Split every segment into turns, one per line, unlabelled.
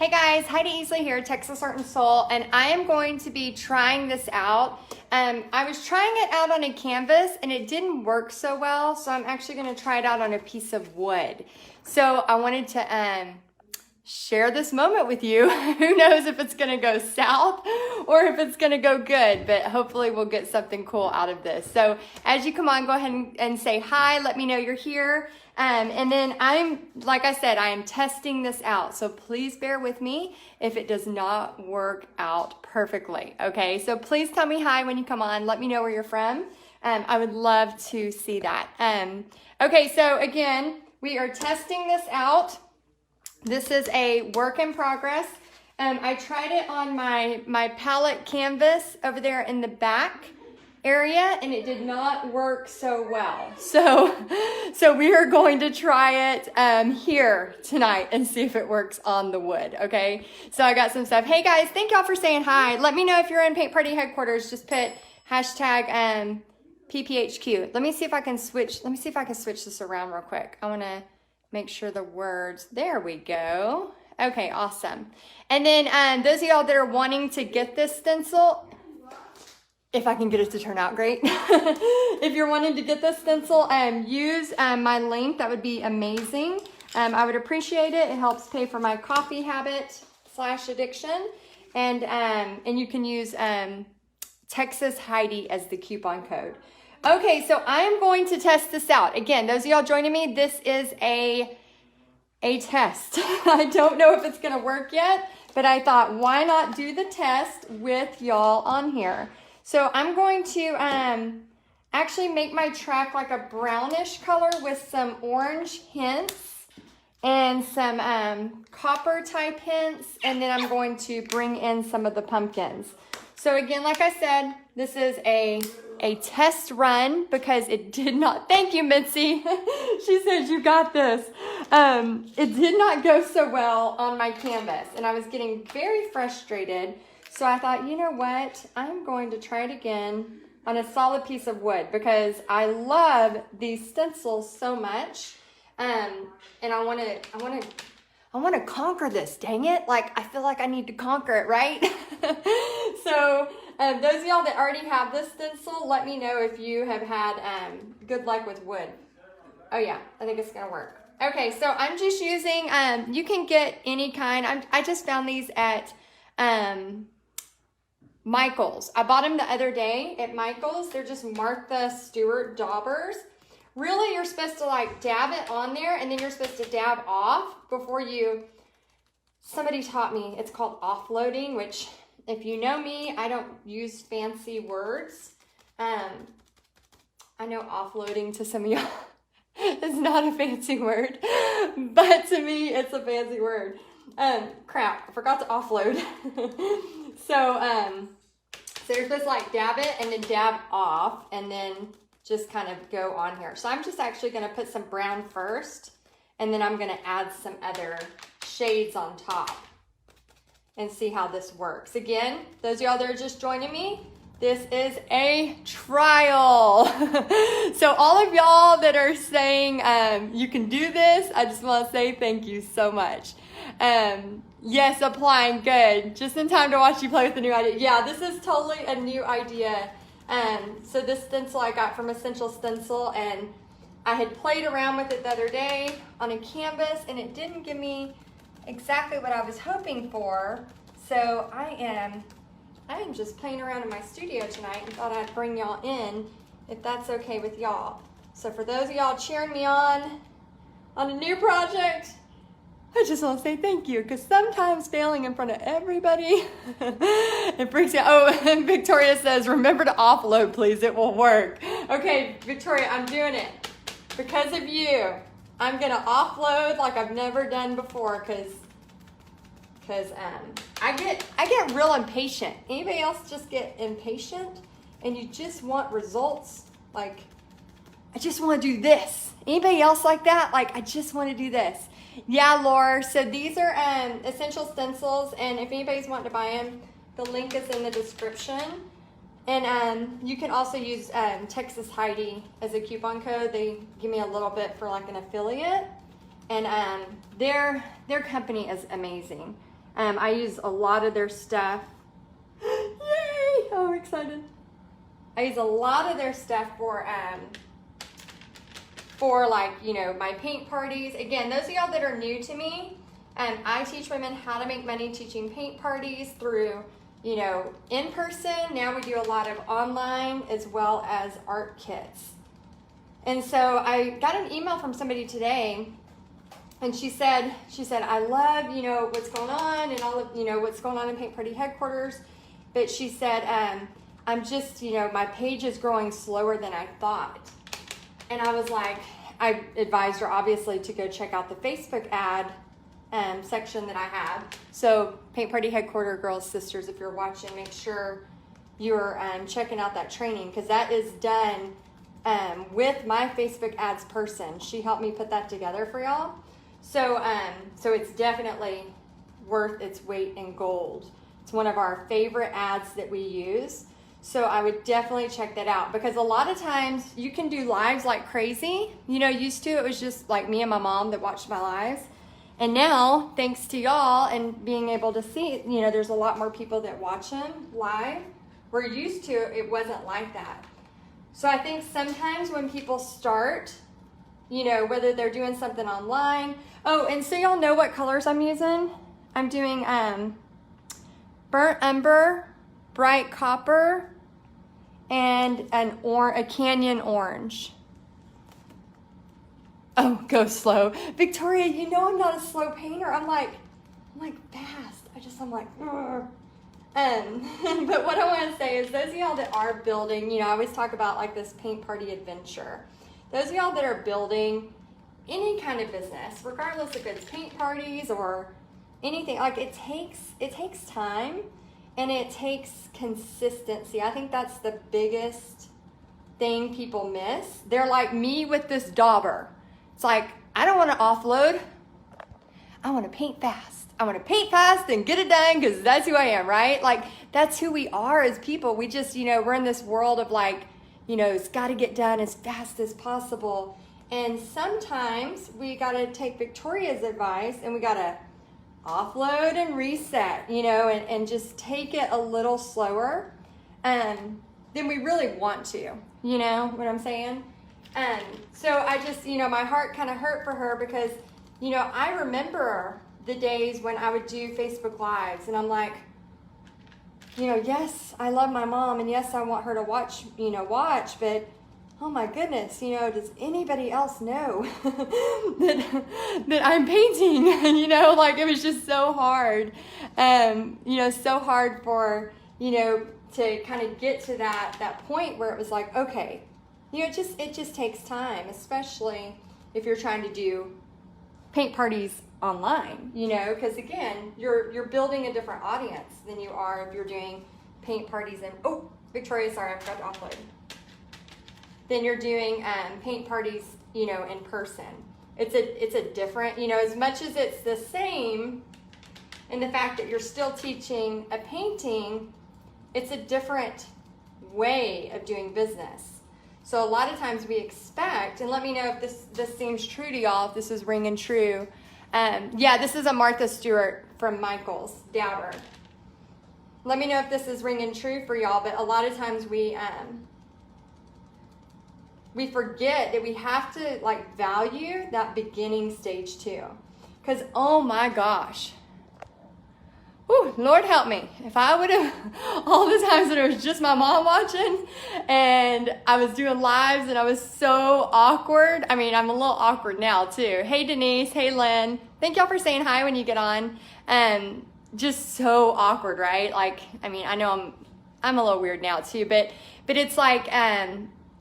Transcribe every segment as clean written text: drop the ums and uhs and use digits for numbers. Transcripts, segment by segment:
Hey guys, Heidi Easley here, Texas Art and Soul, and I am going to be trying this out. I was trying it out on a canvas and it didn't work so well, so I'm actually going to try it out on a piece of wood. So I wanted to share this moment with you. Who knows if it's going to go south or if it's going to go good, but hopefully we'll get something cool out of this. So as you come on, go ahead and say hi, let me know you're here. And then like I said, I am testing this out. So please bear with me if it does not work out perfectly. Okay, so please tell me hi when you come on. Let me know where you're from. I would love to see that. Okay, so again, we are testing this out. This is a work in progress. I tried it on my palette canvas over there in the back area and it did not work so well. So we are going to try it here tonight and see if it works on the wood, okay? So I got some stuff. Hey guys, thank y'all for saying hi. Let me know if you're in Paint Party headquarters. Just put hashtag PPHQ. Let me see if I can switch this around real quick. I want to make sure the words, there we go. Okay, awesome. And then those of y'all that are wanting to get this stencil, if I can get it to turn out great. If you're wanting to get this stencil, use my link. That would be amazing. I would appreciate it. It helps pay for my coffee habit / addiction. And you can use Texas Heidi as the coupon code. Okay, so I am going to test this out. Again, those of y'all joining me, this is a test. I don't know if it's gonna work yet, but I thought, why not do the test with y'all on here? So I'm going to actually make my track like a brownish color with some orange hints and some copper type hints, and then I'm going to bring in some of the pumpkins. So again, like I said, this is a test run because it did not, thank you, Mitzi. She said, you got this. It did not go so well on my canvas and I was getting very frustrated. So I thought, you know what? I'm going to try it again on a solid piece of wood because I love these stencils so much. And I want to conquer this, dang it. Like, I feel like I need to conquer it, right? So those of y'all that already have this stencil, let me know if you have had good luck with wood. Oh yeah, I think it's gonna work. Okay, so I'm just using, you can get any kind. I just found these at Michael's. I bought them the other day at Michael's. They're just Martha Stewart daubers. Really, you're supposed to like dab it on there and then you're supposed to dab off before you, somebody taught me, it's called offloading, which if you know me, I don't use fancy words. I know offloading to some of y'all is not a fancy word, but to me, it's a fancy word. Crap, I forgot to offload. So you're supposed to like dab it and then dab off and then just kind of go on here. So I'm just actually gonna put some brown first and then I'm gonna add some other shades on top and see how this works. Again, those of y'all that are just joining me, this is a trial. So all of y'all that are saying you can do this, I just wanna say thank you so much. Yes, applying, good. Just in time to watch you play with the new idea. Yeah, this is totally a new idea. So this stencil I got from Essential Stencil and I had played around with it the other day on a canvas and it didn't give me exactly what I was hoping for. So I am just playing around in my studio tonight and thought I'd bring y'all in if that's okay with y'all. So for those of y'all cheering me on a new project, I just want to say thank you because sometimes failing in front of everybody, it freaks you out. Oh, and Victoria says, remember to offload, please. It will work. Okay, Victoria, I'm doing it. Because of you, I'm going to offload like I've never done before because I get real impatient. Anybody else just get impatient and you just want results? Like, I just want to do this. Anybody else like that? Like, I just want to do this. Yeah, Laura. So these are Essential Stencils, and if anybody's wanting to buy them, the link is in the description. And you can also use Texas Heidi as a coupon code. They give me a little bit for like an affiliate. And their company is amazing. I use a lot of their stuff. Yay! Oh, I'm excited. I use a lot of their stuff for like, you know, my paint parties. Again, those of y'all that are new to me, I teach women how to make money teaching paint parties through, you know, in person. Now we do a lot of online as well as art kits. And so I got an email from somebody today, and she said, I love, you know, what's going on and all of, you know, what's going on in Paint Party headquarters. But she said, I'm just, you know, my page is growing slower than I thought. And I was like, I advised her obviously to go check out the Facebook ad section that I have. So Paint Party Headquarter Girls, Sisters, if you're watching, make sure you're checking out that training, because that is done with my Facebook ads person. She helped me put that together for y'all. So, so it's definitely worth its weight in gold. It's one of our favorite ads that we use. So I would definitely check that out, because a lot of times you can do lives like crazy. You know, used to, it was just like me and my mom that watched my lives. And now, thanks to y'all and being able to see, you know, there's a lot more people that watch them live. We're used to, it wasn't like that. So I think sometimes when people start, you know, whether they're doing something online. Oh, and so y'all know what colors I'm using. I'm doing burnt umber, bright copper, and a canyon orange. Oh, go slow. Victoria, you know I'm not a slow painter. I'm like fast. I'm like, Ugh. But what I want to say is, those of y'all that are building, you know, I always talk about like this paint party adventure. Those of y'all that are building any kind of business, regardless if it's paint parties or anything, like it takes time and it takes consistency. I think that's the biggest thing people miss. They're like me with this dauber. It's like, I don't want to offload. I want to paint fast. I want to paint fast and get it done, because that's who I am, right? Like, that's who we are as people. We just, you know, we're in this world of like, you know, it's got to get done as fast as possible. And sometimes we got to take Victoria's advice and we got to offload and reset, you know, and just take it a little slower than we really want to, you know what I'm saying? So I just, you know, my heart kind of hurt for her, because, you know, I remember the days when I would do Facebook Lives and I'm like, you know, yes, I love my mom and yes, I want her to watch, but oh my goodness, you know, does anybody else know that I'm painting? You know, like it was just so hard, you know, so hard for, you know, to kind of get to that point where it was like, okay, you know, it just takes time, especially if you're trying to do paint parties online, you know, because again, you're building a different audience than you are if you're doing paint parties in, oh, Victoria, sorry, I forgot to offload. Then you're doing paint parties, you know, in person. It's a different, you know, as much as it's the same in the fact that you're still teaching a painting, it's a different way of doing business. So a lot of times we expect, and let me know if this seems true to y'all, if this is ringing true. Yeah, this is a Martha Stewart from Michael's Dauber. Let me know if this is ringing true for y'all, but a lot of times we forget that we have to like value that beginning stage too. Because oh my gosh, whew, Lord help me. If I would have, all the times that it was just my mom watching and I was doing lives and I was so awkward. I mean, I'm a little awkward now too. Hey Denise, hey Lynn. Thank y'all for saying hi when you get on. Just so awkward, right? Like, I mean, I know I'm a little weird now too, but it's like,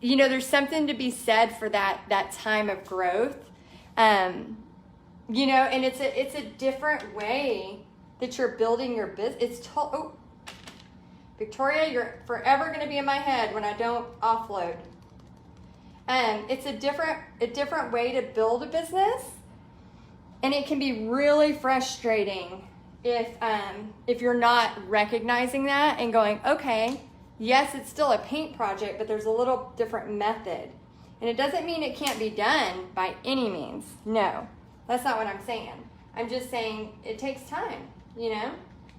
you know, there's something to be said for that time of growth. You know, and it's a different way that you're building your business. Oh, Victoria, you're forever going to be in my head when I don't offload. It's a different way to build a business, and it can be really frustrating if you're not recognizing that and going, okay, yes, it's still a paint project, but there's a little different method. And it doesn't mean it can't be done by any means. No, that's not what I'm saying. I'm just saying it takes time. you know?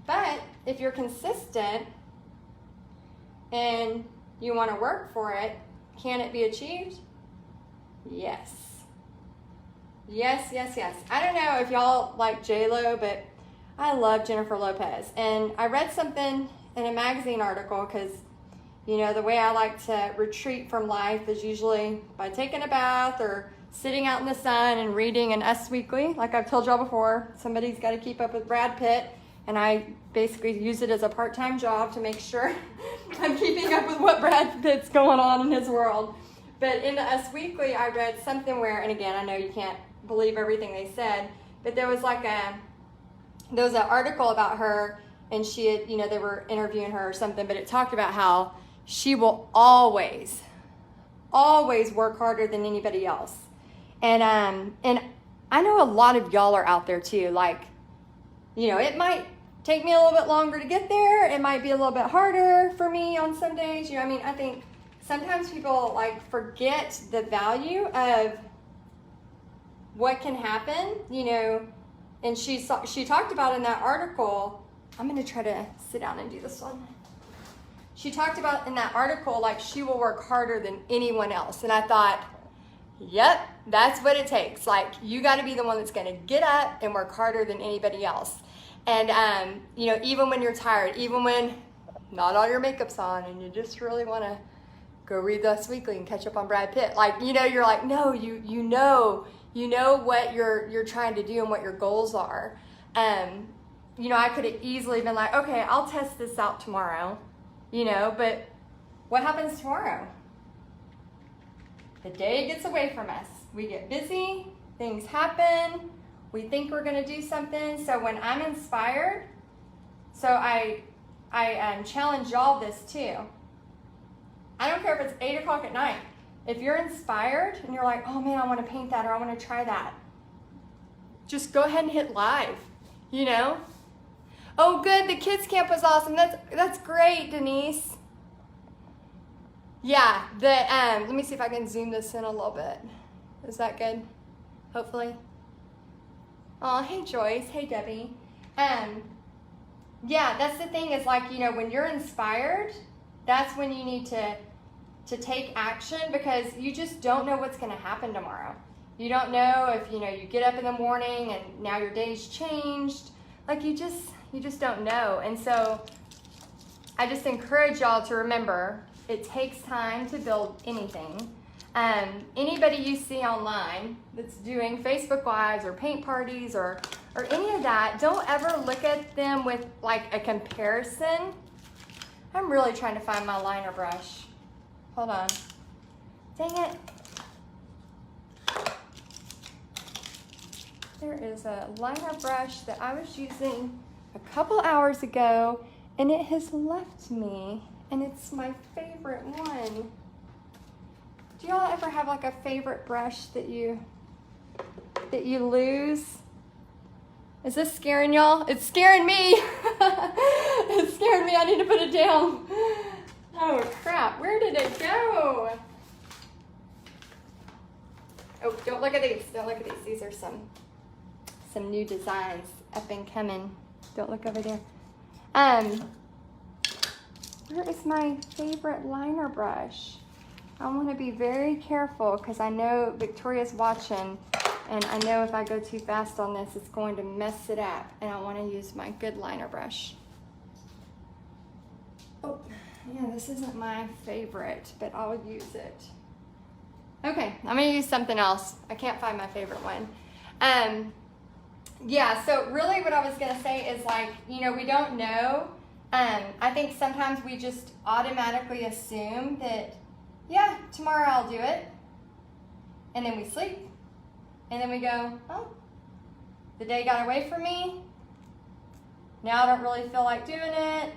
But if you're consistent and you want to work for it, can it be achieved? Yes. Yes, yes, yes. I don't know if y'all like J-Lo, but I love Jennifer Lopez. And I read something in a magazine article because, you know, the way I like to retreat from life is usually by taking a bath or sitting out in the sun and reading an Us Weekly. Like I've told y'all before, somebody's got to keep up with Brad Pitt, and I basically use it as a part-time job to make sure I'm keeping up with what Brad Pitt's going on in his world. But in the Us Weekly, I read something where, and again, I know you can't believe everything they said, but there was an article about her, and she had, you know, they were interviewing her or something, but it talked about how she will always work harder than anybody else. And I know a lot of y'all are out there too. Like, you know, it might take me a little bit longer to get there. It might be a little bit harder for me on some days. You know, I mean, I think sometimes people like forget the value of what can happen, you know. And she talked about in that article, I'm going to try to sit down and do this one. She talked about in that article, like, she will work harder than anyone else. And I thought, yep, that's what it takes. Like, you got to be the one that's going to get up and work harder than anybody else. And, you know, even when you're tired, even when not all your makeup's on and you just really want to go read Us Weekly and catch up on Brad Pitt. Like, you know, you're like, no, you know what you're trying to do and what your goals are. You know, I could have easily been like, okay, I'll test this out tomorrow, you know, but what happens tomorrow? The day gets away from us. We get busy, things happen, we think we're gonna do something. So when I'm inspired, so I challenge y'all this too. I don't care if it's 8 o'clock at night. If you're inspired and you're like, oh man, I wanna paint that or I wanna try that, just go ahead and hit live, you know? Oh good, the kids camp was awesome. That's great, Denise. Yeah, let me see if I can zoom this in a little bit. Is that good? Hopefully. Oh, hey Joyce, hey Debbie. Yeah, that's the thing is like, you know, when you're inspired, that's when you need to take action because you just don't know what's gonna happen tomorrow. You don't know if, you know, you get up in the morning and now your day's changed. Like you just don't know. And so I just encourage y'all to remember it takes time to build anything. Anybody you see online that's doing Facebook Lives or paint parties or any of that, don't ever look at them with like a comparison. I'm really trying to find my liner brush. Hold on. Dang it. There is a liner brush that I was using a couple hours ago and it has left me and it's my favorite one. Do y'all ever have like a favorite brush that you lose? Is this scaring y'all? It's scaring me. It's scaring me. I need to put it down. Oh crap, where did it go? Oh, don't look at these. Don't look at these. These are some new designs up and coming. Don't look over there. Where is my favorite liner brush? I want to be very careful because I know Victoria's watching and I know if I go too fast on this, it's going to mess it up. And I want to use my good liner brush. Oh, yeah, this isn't my favorite, but I'll use it. Okay, I'm going to use something else. I can't find my favorite one. Yeah, so really what I was going to say is like, you know, we don't know. I think sometimes we just automatically assume that, yeah, tomorrow I'll do it. And then we sleep. And then we go, oh, the day got away from me. Now I don't really feel like doing it.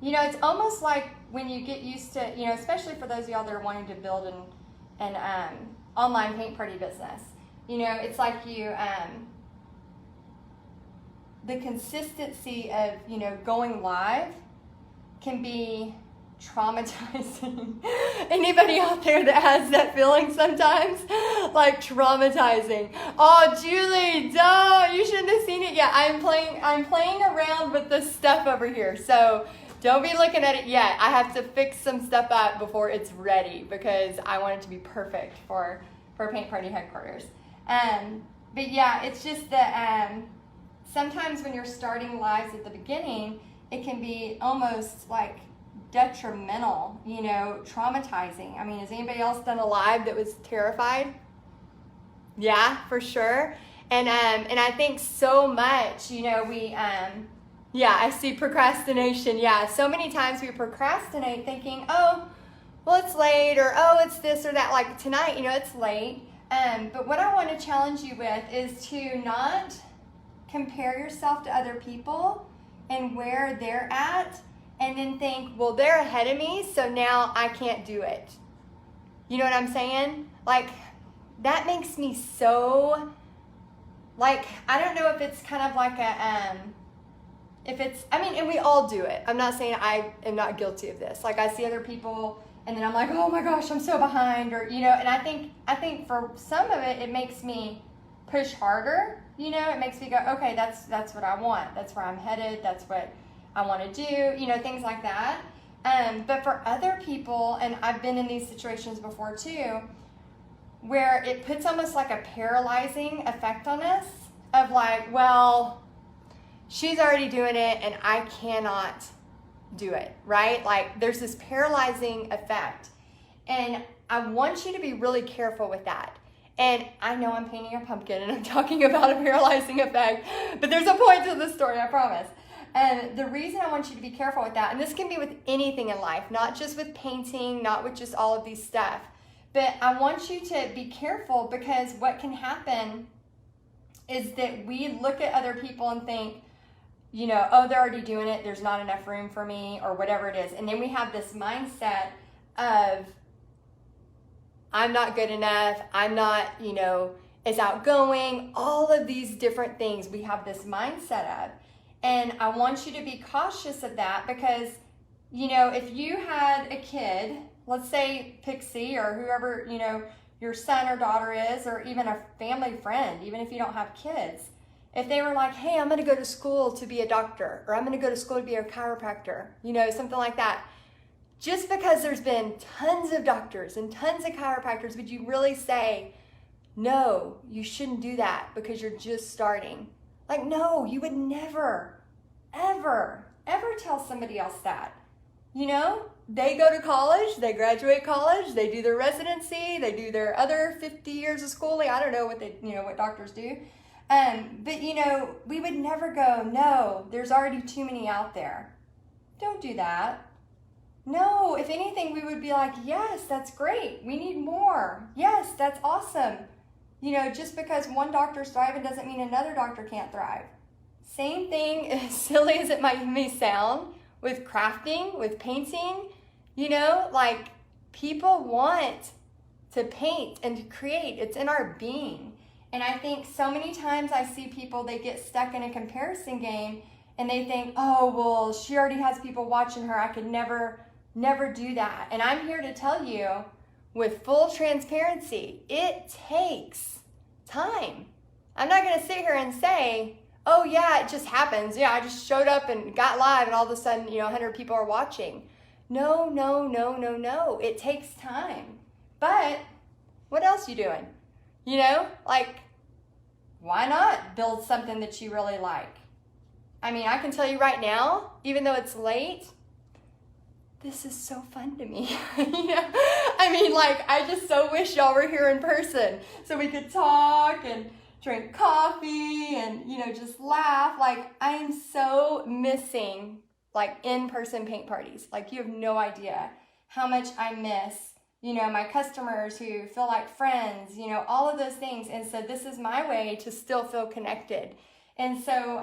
You know, it's almost like when you get used to, you know, especially for those of y'all that are wanting to build an online paint party business. You know, it's like you, the consistency of, you know, going live can be traumatizing. Anybody out there that has that feeling sometimes? Like traumatizing. Oh, Julie, don't. You shouldn't have seen it yet. I'm playing around with this stuff over here. So don't be looking at it yet. I have to fix some stuff up before it's ready because I want it to be perfect for Paint Party headquarters. But yeah, it's just that sometimes when you're starting lives at the beginning, it can be almost like detrimental, you know, traumatizing. I mean, has anybody else done a live that was terrified? Yeah, for sure. And I think so much, you know, yeah, I see procrastination. Yeah, so many times we procrastinate thinking, oh, well, it's late, or oh, it's this or that. Like tonight, you know, it's late. But what I want to challenge you with is to not compare yourself to other people and where they're at, and then think, well, they're ahead of me, so now I can't do it. You know what I'm saying? Like, that makes me so, like, I don't know if it's kind of like a, and we all do it. I'm not saying I am not guilty of this. Like, I see other people, and then I'm like, oh my gosh, I'm so behind, or, you know, and I think for some of it, it makes me push harder, you know, it makes me go, okay, that's what I want. That's where I'm headed. That's what I want to do, you know, things like that. But for other people, and I've been in these situations before too, where it puts almost like a paralyzing effect on us of like, well, she's already doing it and I cannot do it, right? Like there's this paralyzing effect. And I want you to be really careful with that. And I know I'm painting a pumpkin and I'm talking about a paralyzing effect, but there's a point to the story, I promise. And the reason I want you to be careful with that, and this can be with anything in life, not just with painting, not with just all of these stuff, but I want you to be careful because what can happen is that we look at other people and think, you know, oh, they're already doing it, there's not enough room for me, or whatever it is. And then we have this mindset of, I'm not good enough, I'm not, you know, as outgoing, all of these different things we have this mindset of. And I want you to be cautious of that because, you know, if you had a kid, let's say Pixie or whoever, you know, your son or daughter is, or even a family friend, even if you don't have kids, if they were like, hey, I'm going to go to school to be a doctor, or I'm going to go to school to be a chiropractor, you know, something like that. Just because there's been tons of doctors and tons of chiropractors, would you really say, no, you shouldn't do that because you're just starting? Like, no, you would never, ever, ever tell somebody else that. You know, they go to college, they graduate college, they do their residency, they do their other 50 years of schooling. I don't know what what doctors do. But, you know, we would never go, no, there's already too many out there. Don't do that. No, if anything, we would be like, yes, that's great. We need more. Yes, that's awesome. You know, just because one doctor's thriving doesn't mean another doctor can't thrive. Same thing, as silly as it may sound, with crafting, with painting, you know, like people want to paint and to create. It's in our being. And I think so many times I see people, they get stuck in a comparison game and they think, oh, well, she already has people watching her. I could never do that. And I'm here to tell you with full transparency, it takes time. I'm not going to sit here and say, oh yeah, it just happens. Yeah, I just showed up and got live and all of a sudden, 100 people are watching. No. It takes time. But what else you doing? Like, why not build something that you really like? I mean, I can tell you right now, even though it's late, this is so fun to me. I mean, like, I just so wish y'all were here in person so we could talk and drink coffee and, just laugh. Like, I am so missing, like, in-person paint parties. Like, you have no idea how much I miss, my customers who feel like friends, all of those things. And so this is my way to still feel connected. And so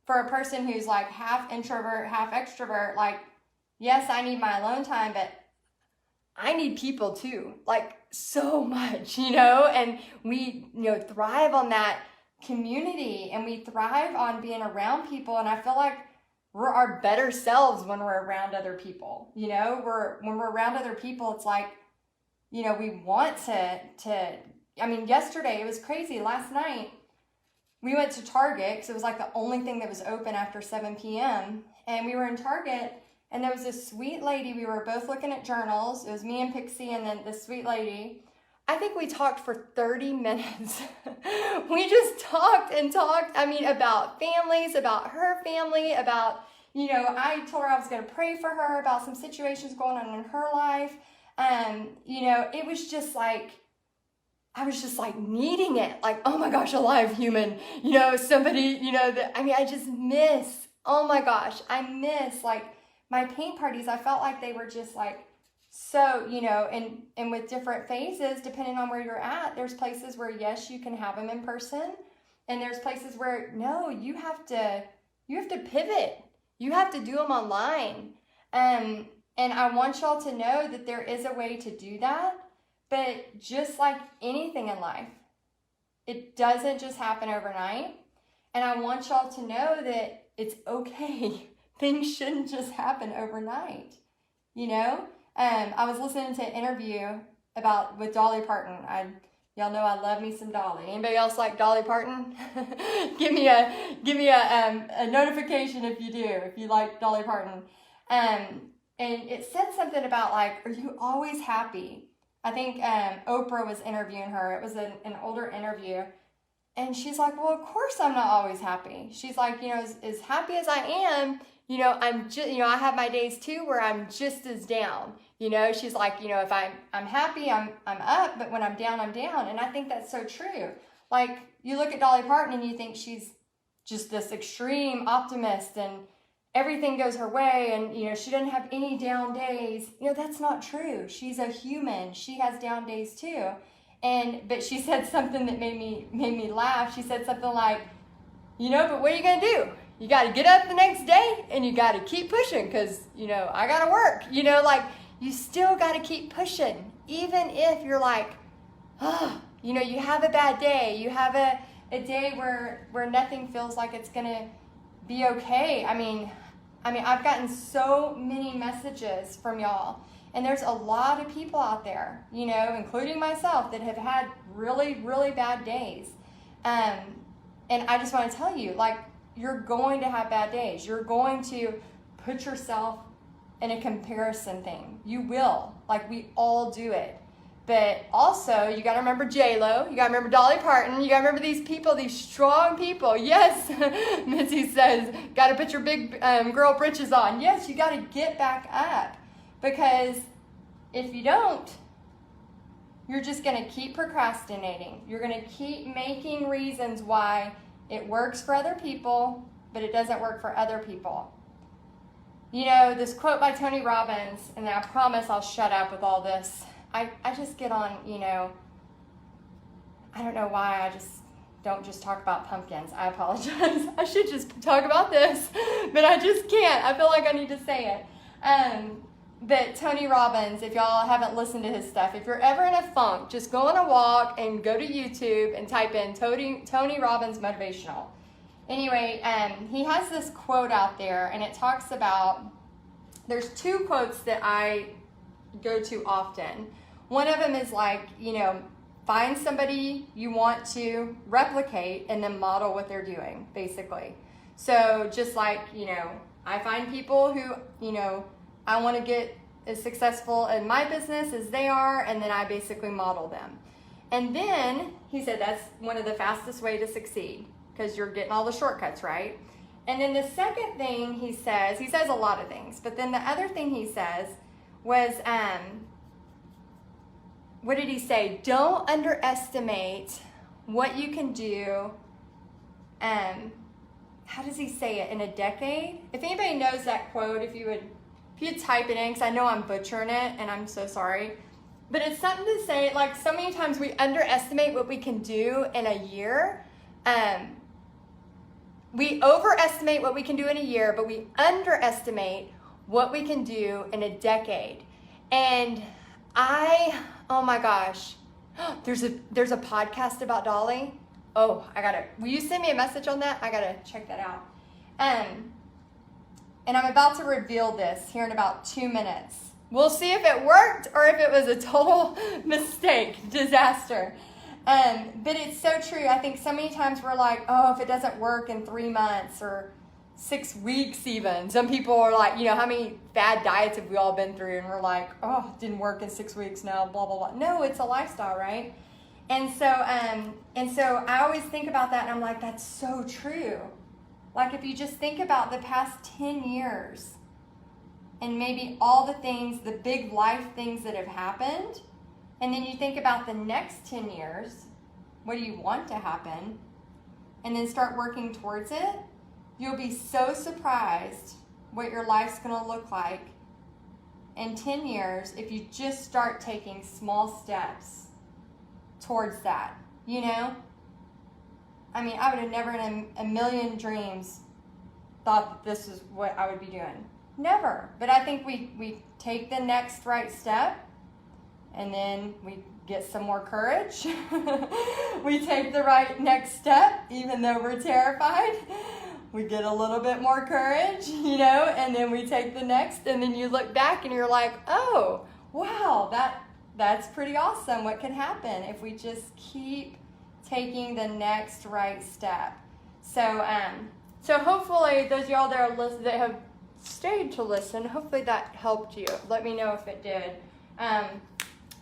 for a person who's like half introvert, half extrovert, like, yes, I need my alone time, but I need people too, like so much, and we, thrive on that community and we thrive on being around people. And I feel like we're our better selves when we're around other people. You know, when we're around other people, it's like, you know, we want to, I mean, yesterday, it was crazy. Last night, we went to Target because it was like the only thing that was open after 7 p.m. And we were in Target, and there was this sweet lady. We were both looking at journals. It was me and Pixie and then this sweet lady. I think we talked for 30 minutes. We just talked and talked, I mean, about families, about her family, about, you know, I told her I was going to pray for her about some situations going on in her life. You know, it was just like, I was just like needing it. Like, oh my gosh, a live human, you know, somebody, you know, that, I mean, I just miss, oh my gosh, I miss like my paint parties. I felt like they were just like, so, you know, and with different phases, depending on where you're at, there's places where, yes, you can have them in person. And there's places where, no, you have to pivot. You have to do them online. And I want y'all to know that there is a way to do that. But just like anything in life, it doesn't just happen overnight. And I want y'all to know that it's okay. Things shouldn't just happen overnight, you know? I was listening to an interview with Dolly Parton. Y'all know I love me some Dolly. Anybody else like Dolly Parton? give me a notification if you do, if you like Dolly Parton. And it said something about like, are you always happy? I think Oprah was interviewing her. It was an older interview. And she's like, well, of course I'm not always happy. She's like, you know, as happy as I am, you know, I'm just, you know, I have my days too where I'm just as down. You know, she's like, you know, if I'm happy, I'm up, but when I'm down, I'm down. And I think that's so true. Like, you look at Dolly Parton and you think she's just this extreme optimist and everything goes her way and, you know, she doesn't have any down days. You know, that's not true. She's a human. She has down days too. But she said something that made me laugh. She said something like, you know, but what are you going to do? You got to get up the next day and you got to keep pushing because, you know, I got to work. You know, like, you still got to keep pushing. Even if you're like, oh, you know, you have a bad day. You have a day where nothing feels like it's going to be okay. I mean, I've gotten so many messages from y'all. And there's a lot of people out there, you know, including myself, that have had really, really bad days. And I just want to tell you, like, you're going to have bad days. You're going to put yourself in a comparison thing. You will. Like, we all do it. But also, you got to remember J-Lo. You got to remember Dolly Parton. You got to remember these people, these strong people. Yes, Mitzi says, got to put your big girl britches on. Yes, you got to get back up. Because if you don't, you're just going to keep procrastinating. You're going to keep making reasons why it works for other people, but it doesn't work for other people. You know, this quote by Tony Robbins, and I promise I'll shut up with all this. I just get on, you know, I don't know why I just don't just talk about pumpkins. I apologize. I should just talk about this, but I just can't. I feel like I need to say it. But Tony Robbins, if y'all haven't listened to his stuff, if you're ever in a funk, just go on a walk and go to YouTube and type in Tony Robbins Motivational. Anyway, he has this quote out there, and it talks about, there's two quotes that I go to often. One of them is like, you know, find somebody you want to replicate and then model what they're doing, basically. So just like, you know, I find people who, you know, I want to get as successful in my business as they are, and then I basically model them. And then he said that's one of the fastest way to succeed because you're getting all the shortcuts, right? And then the second thing he says a lot of things, but then the other thing he says was, what did he say? Don't underestimate what you can do. How does he say it? In a decade? If anybody knows that quote, if you type it in, because I know I'm butchering it, and I'm so sorry. But it's something to say, like, so many times we underestimate what we can do in a year. We overestimate what we can do in a year, but we underestimate what we can do in a decade. And oh my gosh, there's a podcast about Dolly. Oh, will you send me a message on that? I gotta check that out. And I'm about to reveal this here in about 2 minutes. We'll see if it worked or if it was a total mistake, disaster. But it's so true. I think so many times we're like, oh, if it doesn't work in 3 months or 6 weeks even. Some people are like, you know, how many bad diets have we all been through? And we're like, oh, it didn't work in 6 weeks now, blah, blah, blah. No, it's a lifestyle, right? And so I always think about that and I'm like, that's so true. Like if you just think about the past 10 years and maybe all the things, the big life things that have happened, and then you think about the next 10 years, what do you want to happen? And then start working towards it, you'll be so surprised what your life's gonna look like in 10 years if you just start taking small steps towards that, you know? I mean, I would have never in a million dreams thought that this is what I would be doing. Never. But I think we take the next right step and then we get some more courage. We take the right next step, even though we're terrified. We get a little bit more courage, you know, and then we take the next, and then you look back and you're like, oh, wow, that's pretty awesome. What can happen if we just keep taking the next right step? So hopefully those of y'all that have stayed to listen, hopefully that helped you. Let me know if it did.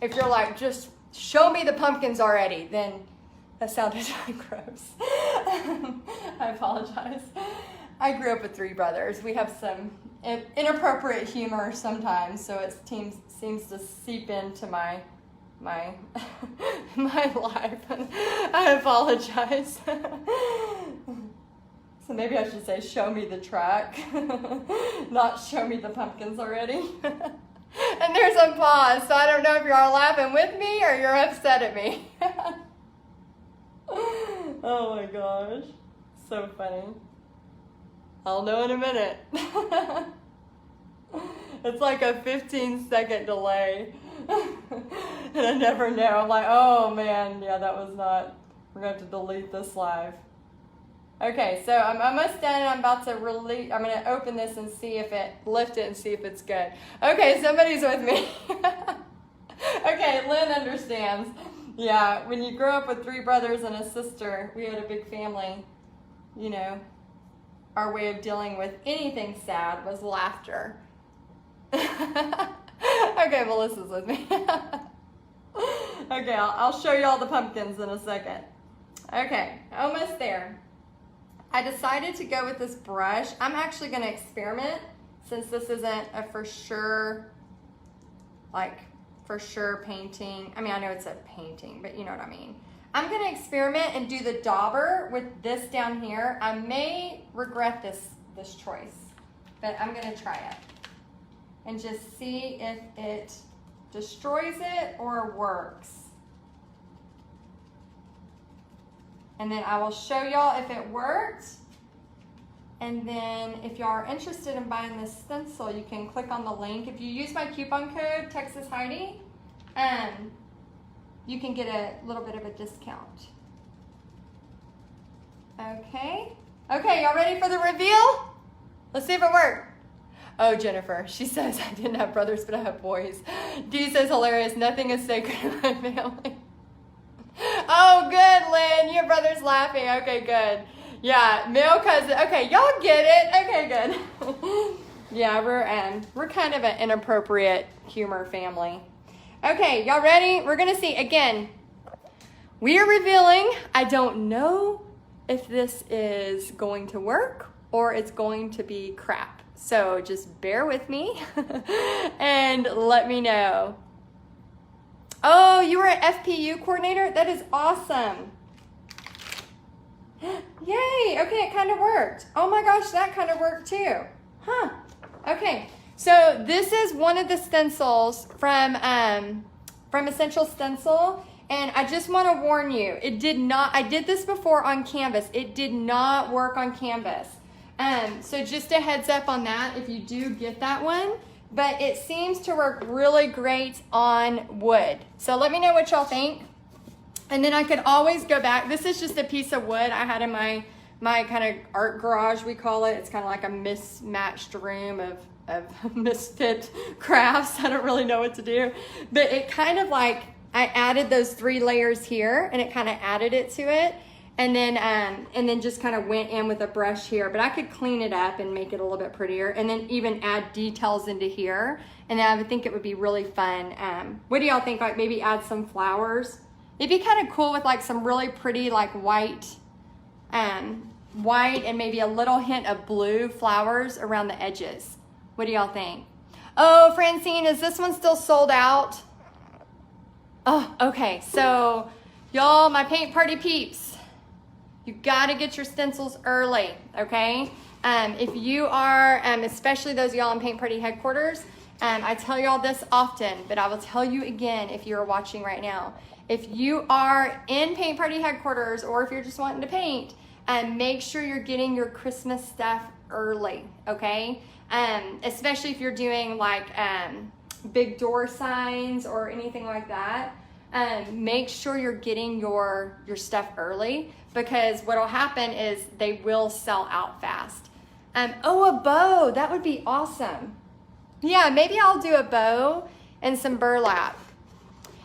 If you're like, just show me the pumpkins already, then that sounded gross. I apologize. I grew up with 3 brothers. We have some inappropriate humor sometimes, so it seems to seep into my my life. I apologize. So maybe I should say, show me the track, not show me the pumpkins already. And there's a pause, so I don't know if you're all laughing with me or you're upset at me. Oh my gosh, so funny. I'll know in a minute. It's like a 15-second delay. And I never know. I'm like, oh man, yeah, that was not, we're going to have to delete this live. Okay, so I'm almost done. I'm about to release, I'm going to open this and see if lift it and see if it's good. Okay, somebody's with me. Okay, Lynn understands. Yeah, when you grow up with 3 brothers and a sister, we had a big family, you know, our way of dealing with anything sad was laughter. Okay, Melissa's with me. Okay, I'll show you all the pumpkins in a second. Okay, almost there. I decided to go with this brush. I'm actually going to experiment since this isn't a for sure painting. I mean, I know it's a painting, but you know what I mean. I'm going to experiment and do the dauber with this down here. I may regret this choice, but I'm going to try it and just see if it destroys it or works. And then I will show y'all if it worked. And then if y'all are interested in buying this stencil, you can click on the link. If you use my coupon code, Texas Heidi, you can get a little bit of a discount. Okay. Okay, y'all ready for the reveal? Let's see if it worked. Oh, Jennifer, she says, I didn't have brothers, but I have boys. Dee says, hilarious, nothing is sacred in my family. Oh, good, Lynn. Your brother's laughing. Okay, good. Yeah, male cousin. Okay, y'all get it. Okay, good. Yeah, we're kind of an inappropriate humor family. Okay, y'all ready? We're going to see, again, we are revealing. I don't know if this is going to work or it's going to be crap. So just bear with me and let me know. Oh, you were an FPU coordinator? That is awesome. Yay, okay, it kind of worked. Oh my gosh, that kind of worked too. Huh, okay. So this is one of the stencils from Essential Stencil, and I just want to warn you, it did not, I did this before on canvas. It did not work on canvas. So just a heads up on that if you do get that one. But it seems to work really great on wood. So let me know what y'all think. And then I could always go back. This is just a piece of wood I had in my my kind of art garage, we call it. It's kind of like a mismatched room of misfit crafts. I don't really know what to do, but it kind of like, I added those 3 layers here and it kind of added it to it. And then just kind of went in with a brush here, but I could clean it up and make it a little bit prettier, and then even add details into here. And then I would think it would be really fun. What do y'all think? Like maybe add some flowers. It'd be kind of cool with like some really pretty like white and maybe a little hint of blue flowers around the edges. What do y'all think? Oh, Francine, is this one still sold out? Oh, okay. So y'all, my paint party peeps, you gotta get your stencils early, okay? If you are, especially those of y'all in Paint Party headquarters, I tell y'all this often, but I will tell you again if you're watching right now. If you are in Paint Party headquarters, or if you're just wanting to paint, make sure you're getting your Christmas stuff early, okay? Especially if you're doing like big door signs or anything like that. Make sure you're getting your stuff early, because what'll happen is they will sell out fast. Oh, a bow, that would be awesome. Yeah, maybe I'll do a bow and some burlap.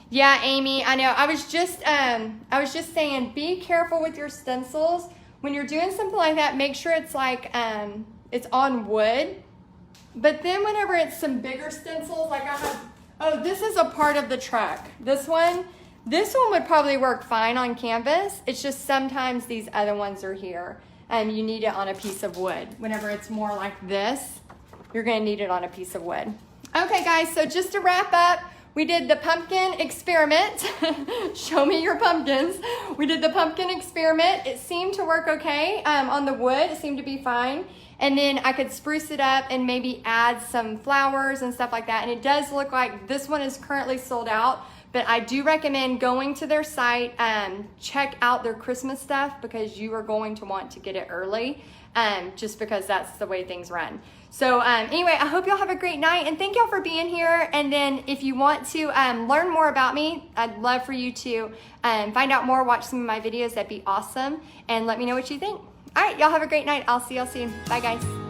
Yeah, Amy, I know. I was just saying, be careful with your stencils. When you're doing something like that, make sure it's like, it's on wood. But then whenever it's some bigger stencils, like I have, oh, this is a part of the truck. This one would probably work fine on canvas. It's just sometimes these other ones are here and you need it on a piece of wood. Whenever it's more like this, you're gonna need it on a piece of wood. Okay guys, so just to wrap up, we did the pumpkin experiment. Show me your pumpkins. We did the pumpkin experiment. It seemed to work okay on the wood. It seemed to be fine. And then I could spruce it up and maybe add some flowers and stuff like that. And it does look like this one is currently sold out, but I do recommend going to their site and check out their Christmas stuff, because you are going to want to get it early, just because that's the way things run. So anyway, I hope y'all have a great night, and thank y'all for being here. And then if you want to learn more about me, I'd love for you to find out more, watch some of my videos. That'd be awesome. And let me know what you think. All right, y'all have a great night. I'll see y'all soon. Bye, guys.